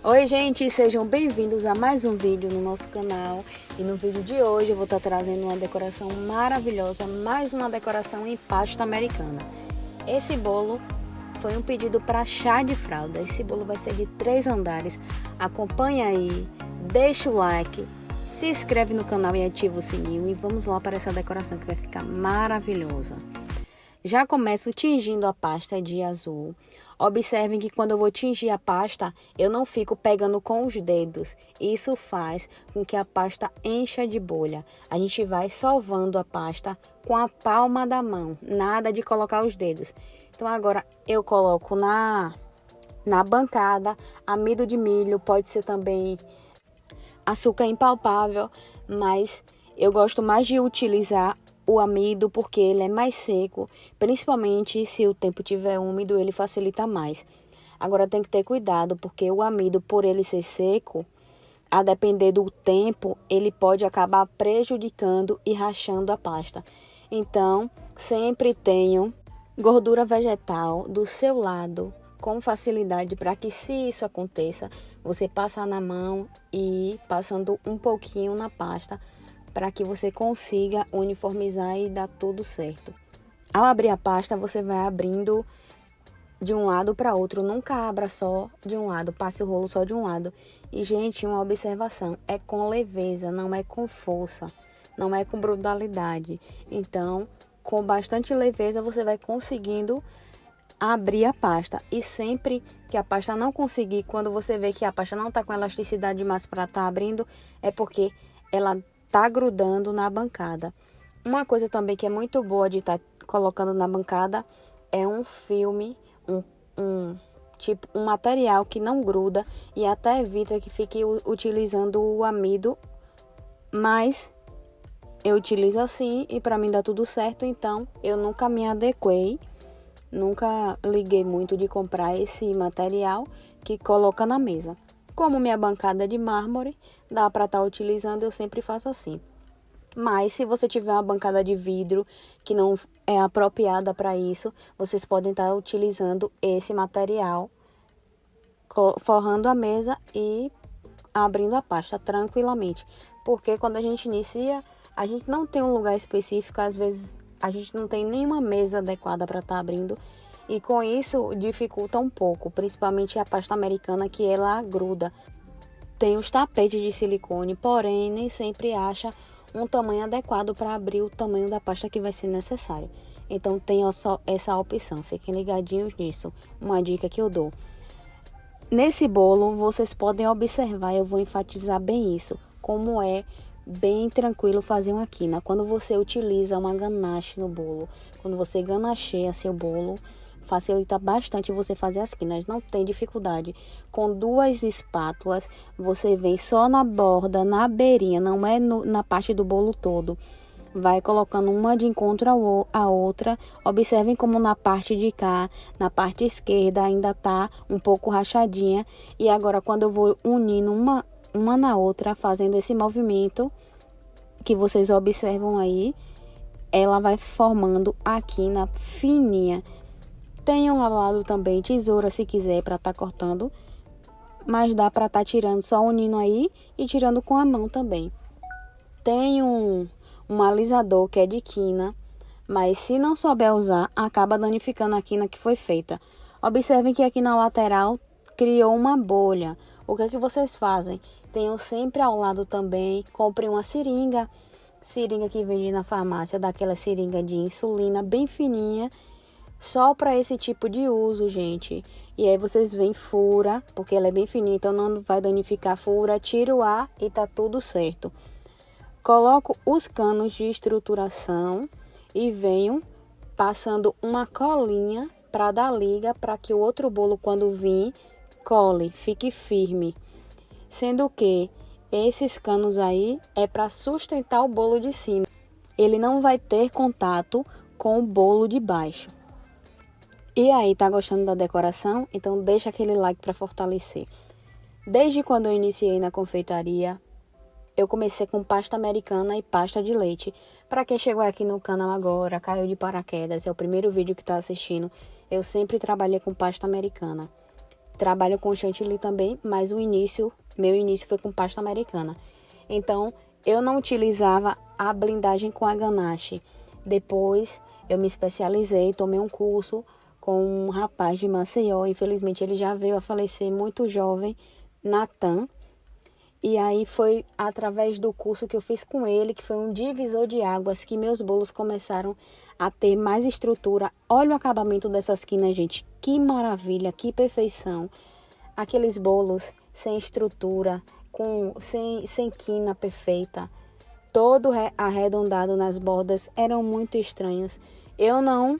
Oi gente, sejam bem-vindos a mais um vídeo no nosso canal. E no vídeo de hoje eu vou estar trazendo uma decoração maravilhosa, mais uma decoração em pasta americana. Esse bolo foi um pedido para chá de fralda. Esse bolo vai ser de 3 andares. Acompanha aí, deixa o like, se inscreve no canal e ativa o sininho. E vamos lá para essa decoração que vai ficar maravilhosa. Já começo tingindo a pasta de azul. Observem que quando eu vou tingir a pasta, eu não fico pegando com os dedos. Isso faz com que a pasta encha de bolha. A gente vai sovando a pasta com a palma da mão, nada de colocar os dedos. Então agora eu coloco na bancada, amido de milho, pode ser também açúcar impalpável, mas eu gosto mais de utilizar o amido porque ele é mais seco, principalmente se o tempo estiver úmido, ele facilita mais. Agora tem que ter cuidado porque o amido, por ele ser seco, a depender do tempo, ele pode acabar prejudicando e rachando a pasta. Então, sempre tenham gordura vegetal do seu lado com facilidade para que, se isso aconteça, você passar na mão e ir passando um pouquinho na pasta para que você consiga uniformizar e dar tudo certo. Ao abrir a pasta, você vai abrindo de um lado para outro, nunca abra só de um lado, passe o rolo só de um lado. E, gente, uma observação, é com leveza, não é com força, não é com brutalidade. Então, com bastante leveza, você vai conseguindo abrir a pasta. E sempre que a pasta não conseguir, quando você vê que a pasta não está com elasticidade demais para estar abrindo, é porque ela tá grudando na bancada. Uma coisa também que é muito boa de estar colocando na bancada é um filme, um material que não gruda e até evita que fique utilizando o amido, mas eu utilizo assim e para mim dá tudo certo, então eu nunca me adequei, nunca liguei muito de comprar esse material que coloca na mesa. Como minha bancada é de mármore, dá para estar utilizando, eu sempre faço assim. Mas se você tiver uma bancada de vidro que não é apropriada para isso, vocês podem estar utilizando esse material, forrando a mesa e abrindo a pasta tranquilamente. Porque quando a gente inicia, a gente não tem um lugar específico, às vezes a gente não tem nenhuma mesa adequada para estar abrindo. E com isso dificulta um pouco, principalmente a pasta americana, que ela gruda. Tem os tapetes de silicone, porém nem sempre acha um tamanho adequado para abrir o tamanho da pasta que vai ser necessário. Então tenha só essa opção, fiquem ligadinhos nisso. Uma dica que eu dou. Nesse bolo vocês podem observar, eu vou enfatizar bem isso, como é bem tranquilo fazer uma quina. Quando você utiliza uma ganache no bolo, quando você ganacheia seu bolo, facilita bastante você fazer as quinas, não tem dificuldade. Com 2 espátulas, você vem só na borda, na beirinha, não é na parte do bolo todo. Vai colocando uma de encontro à outra. Observem como na parte de cá, na parte esquerda, ainda tá um pouco rachadinha. E agora, quando eu vou unindo uma na outra, fazendo esse movimento que vocês observam aí, ela vai formando a quina fininha. Tem ao lado também tesoura, se quiser, para estar cortando. Mas dá para estar tirando, só unindo aí e tirando com a mão também. Tem um alisador que é de quina, mas se não souber usar, acaba danificando a quina que foi feita. Observem que aqui na lateral criou uma bolha. O que é que vocês fazem? Tenham sempre ao lado também, comprem uma seringa que vende na farmácia, daquela seringa de insulina bem fininha, só para esse tipo de uso, gente. E aí vocês vêm, fura, porque ela é bem fininha, então não vai danificar, fura, tira o ar e tá tudo certo. Coloco os canos de estruturação e venho passando uma colinha para dar liga, para que o outro bolo, quando vir, cole, fique firme. Sendo que esses canos aí é para sustentar o bolo de cima. Ele não vai ter contato com o bolo de baixo. E aí, tá gostando da decoração? Então deixa aquele like para fortalecer. Desde quando eu iniciei na confeitaria, eu comecei com pasta americana e pasta de leite. Para quem chegou aqui no canal agora, caiu de paraquedas, é o primeiro vídeo que tá assistindo, eu sempre trabalhei com pasta americana. Trabalho com chantilly também, mas meu início foi com pasta americana. Então, eu não utilizava a blindagem com a ganache. Depois, eu me especializei, tomei um curso com um rapaz de Maceió. Infelizmente, ele já veio a falecer muito jovem, Natan. E aí foi através do curso que eu fiz com ele, que foi um divisor de águas, que meus bolos começaram a ter mais estrutura. Olha o acabamento dessas quinas, gente. Que maravilha, que perfeição. Aqueles bolos sem estrutura, sem quina perfeita, todo arredondado nas bordas, eram muito estranhos. Eu não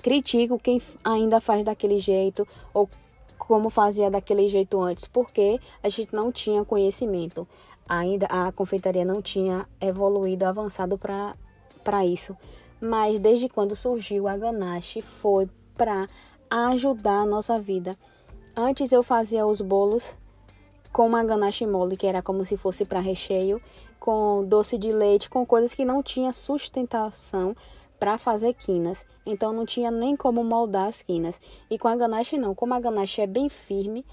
critico quem ainda faz daquele jeito ou como fazia daquele jeito antes, porque a gente não tinha conhecimento. Ainda a confeitaria não tinha evoluído, avançado para isso. Mas desde quando surgiu a ganache, foi para ajudar a nossa vida. Antes eu fazia os bolos com uma ganache mole, que era como se fosse para recheio, com doce de leite, com coisas que não tinha sustentação para fazer quinas. Então não tinha nem como moldar as quinas. E com a ganache não, como a ganache é bem firme,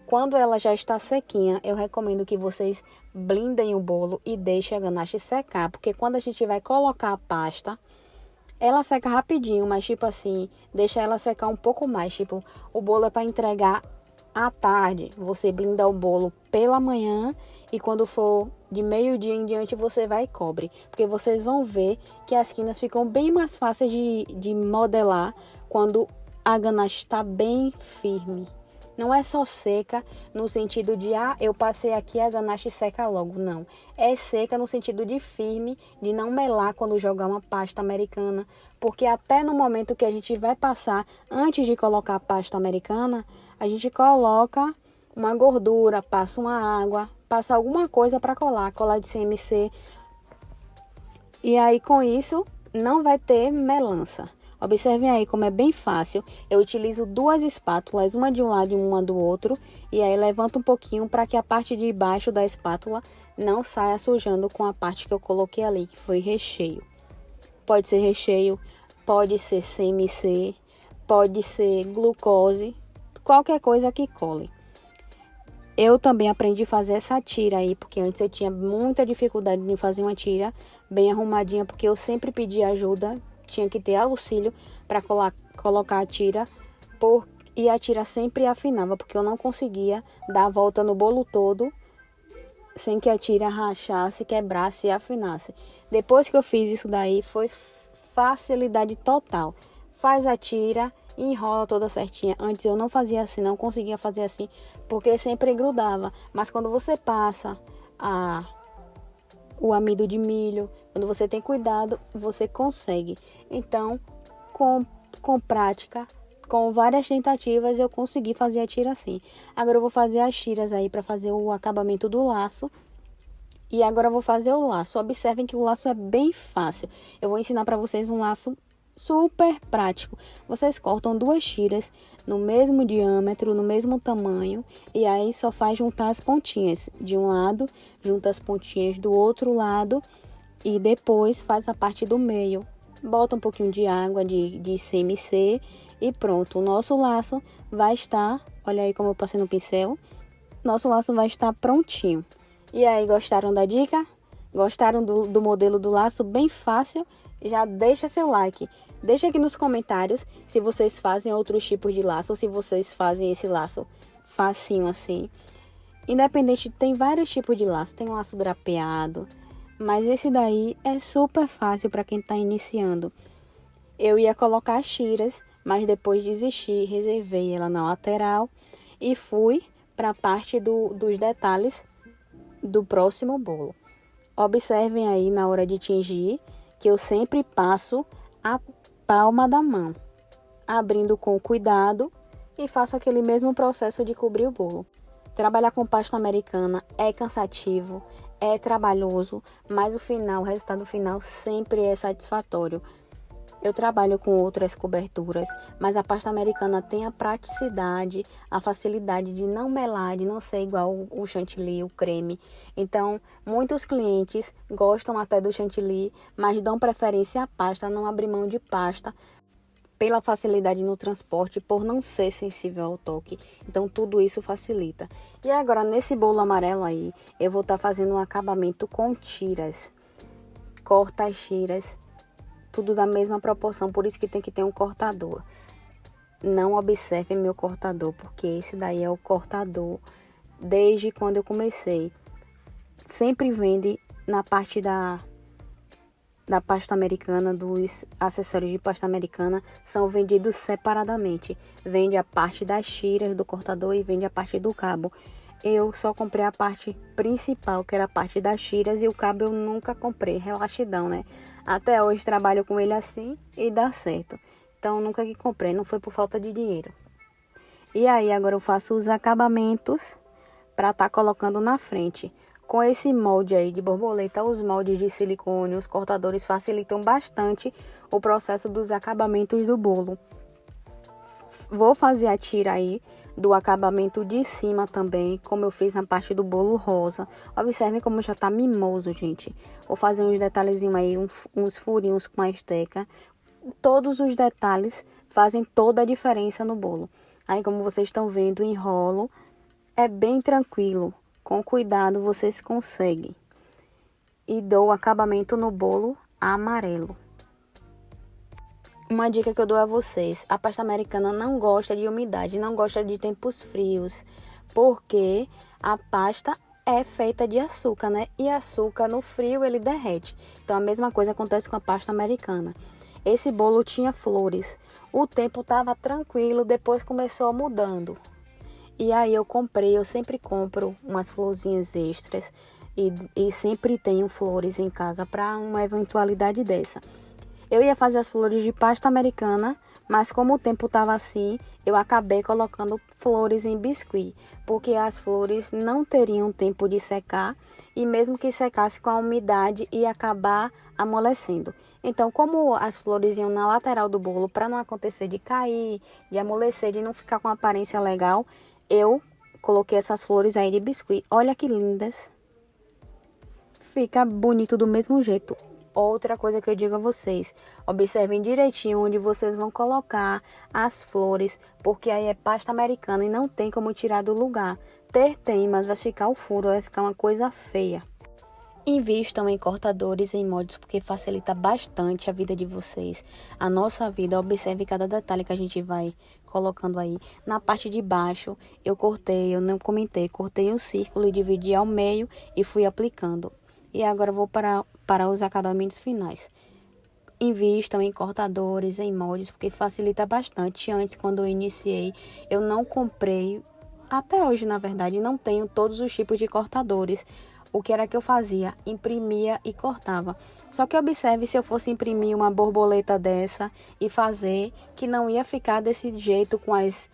quando ela já está sequinha, eu recomendo que vocês blindem o bolo e deixem a ganache secar, porque quando a gente vai colocar a pasta, ela seca rapidinho, mas tipo assim, deixa ela secar um pouco mais. Tipo, o bolo é para entregar à tarde. Você blinda o bolo pela manhã e quando for de meio-dia em diante você vai e cobre. Porque vocês vão ver que as quinas ficam bem mais fáceis de modelar quando a ganache está bem firme. Não é só seca no sentido de, eu passei aqui a ganache seca logo. Não. É seca no sentido de firme, de não melar quando jogar uma pasta americana. Porque até no momento que a gente vai passar, antes de colocar a pasta americana, a gente coloca uma gordura, passa uma água, passa alguma coisa para colar de CMC. E aí com isso não vai ter melança. Observem aí como é bem fácil. Eu utilizo duas espátulas, uma de um lado e uma do outro. E aí levanto um pouquinho para que a parte de baixo da espátula não saia sujando com a parte que eu coloquei ali, que foi recheio. Pode ser recheio, pode ser CMC, pode ser glucose, qualquer coisa que cole. Eu também aprendi a fazer essa tira aí, porque antes eu tinha muita dificuldade de fazer uma tira bem arrumadinha, porque eu sempre pedi ajuda, tinha que ter auxílio para colocar a tira, e a tira sempre afinava, porque eu não conseguia dar a volta no bolo todo sem que a tira rachasse, quebrasse e afinasse. Depois que eu fiz isso daí, foi facilidade total. Faz a tira e enrola toda certinha. Antes eu não fazia assim, não conseguia fazer assim, porque sempre grudava. Mas quando você passa o amido de milho, quando você tem cuidado, você consegue. Então, com prática, com várias tentativas, eu consegui fazer a tira assim. Agora eu vou fazer as tiras aí para fazer o acabamento do laço. E agora eu vou fazer o laço. Observem que o laço é bem fácil. Eu vou ensinar para vocês um laço super prático. Vocês cortam duas tiras no mesmo diâmetro, no mesmo tamanho, e aí só faz juntar as pontinhas de um lado, junta as pontinhas do outro lado e depois faz a parte do meio. Bota um pouquinho de água de CMC e pronto. O nosso laço vai estar, olha aí como eu passei no pincel, nosso laço vai estar prontinho. E aí, gostaram da dica? Gostaram do modelo do laço bem fácil? Já deixa seu like. Deixa aqui nos comentários se vocês fazem outros tipos de laço ou se vocês fazem esse laço facinho assim. Independente, tem vários tipos de laço. Tem laço drapeado, mas esse daí é super fácil para quem está iniciando. Eu ia colocar as tiras, mas depois desisti, reservei ela na lateral e fui para a parte dos detalhes do próximo bolo. Observem aí na hora de tingir que eu sempre passo a palma da mão, abrindo com cuidado e faço aquele mesmo processo de cobrir o bolo. Trabalhar com pasta americana é cansativo, é trabalhoso, mas o resultado final sempre é satisfatório. Eu trabalho com outras coberturas, mas a pasta americana tem a praticidade, a facilidade de não melar, de não ser igual o chantilly, o creme. Então, muitos clientes gostam até do chantilly, mas dão preferência à pasta, não abrem mão de pasta, pela facilidade no transporte, por não ser sensível ao toque. Então, tudo isso facilita. E agora, nesse bolo amarelo aí, eu vou estar fazendo um acabamento com tiras. Corta as tiras, tudo da mesma proporção, por isso que tem que ter um cortador. Não observe meu cortador, porque esse daí é o cortador desde quando eu comecei. Sempre vende na parte da pasta americana, dos acessórios de pasta americana, são vendidos separadamente. Vende a parte das tiras do cortador e vende a parte do cabo. Eu só comprei a parte principal, que era a parte das tiras, e o cabo eu nunca comprei, relaxidão, né? Até hoje trabalho com ele assim e dá certo. Então, nunca que comprei, não foi por falta de dinheiro. E aí, agora eu faço os acabamentos para estar colocando na frente. Com esse molde aí de borboleta, os moldes de silicone, os cortadores facilitam bastante o processo dos acabamentos do bolo. Vou fazer a tira aí do acabamento de cima também, como eu fiz na parte do bolo rosa. Observem como já tá mimoso, gente. Vou fazer uns detalhezinhos aí, uns furinhos com a esteca. Todos os detalhes fazem toda a diferença no bolo. Aí, como vocês estão vendo, o enrolo é bem tranquilo. Com cuidado vocês conseguem. E dou o acabamento no bolo amarelo. Uma dica que eu dou a vocês: a pasta americana não gosta de umidade, não gosta de tempos frios, porque a pasta é feita de açúcar, né? E açúcar no frio ele derrete. Então a mesma coisa acontece com a pasta americana. Esse bolo tinha flores. O tempo estava tranquilo, depois começou mudando. E aí eu sempre compro umas florzinhas extras e sempre tenho flores em casa para uma eventualidade dessa. Eu ia fazer as flores de pasta americana, mas como o tempo estava assim, eu acabei colocando flores em biscuit, porque as flores não teriam tempo de secar e mesmo que secasse com a umidade ia acabar amolecendo. Então, como as flores iam na lateral do bolo, para não acontecer de cair, de amolecer, de não ficar com uma aparência legal, eu coloquei essas flores aí de biscuit. Olha que lindas. Fica bonito do mesmo jeito. Outra coisa que eu digo a vocês: observem direitinho onde vocês vão colocar as flores, porque aí é pasta americana e não tem como tirar do lugar. Tem, mas vai ficar o furo, vai ficar uma coisa feia. Invistam em cortadores e em moldes, porque facilita bastante a vida de vocês, a nossa vida. Observe cada detalhe que a gente vai colocando aí. Na parte de baixo, eu não comentei, cortei um círculo e dividi ao meio e fui aplicando. E agora eu vou para os acabamentos finais. Invistam em cortadores, em moldes, porque facilita bastante. Antes, quando eu iniciei, eu não comprei, até hoje, na verdade, não tenho todos os tipos de cortadores. O que era que eu fazia? Imprimia e cortava. Só que observe, se eu fosse imprimir uma borboleta dessa e fazer, que não ia ficar desse jeito com as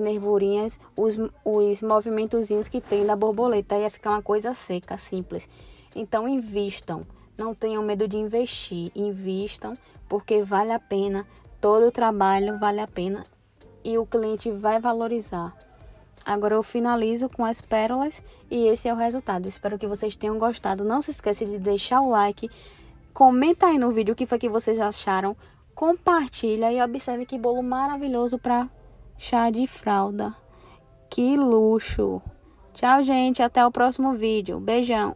nervurinhas, os movimentozinhos que tem da borboleta. Ia ficar uma coisa seca, simples. Então, invistam. Não tenham medo de investir. Invistam, porque vale a pena. Todo o trabalho vale a pena e o cliente vai valorizar. Agora eu finalizo com as pérolas e esse é o resultado. Espero que vocês tenham gostado. Não se esqueça de deixar o like. Comenta aí no vídeo o que foi que vocês acharam. Compartilha e observe que bolo maravilhoso para chá de fralda. Que luxo! Tchau, gente. Até o próximo vídeo. Beijão.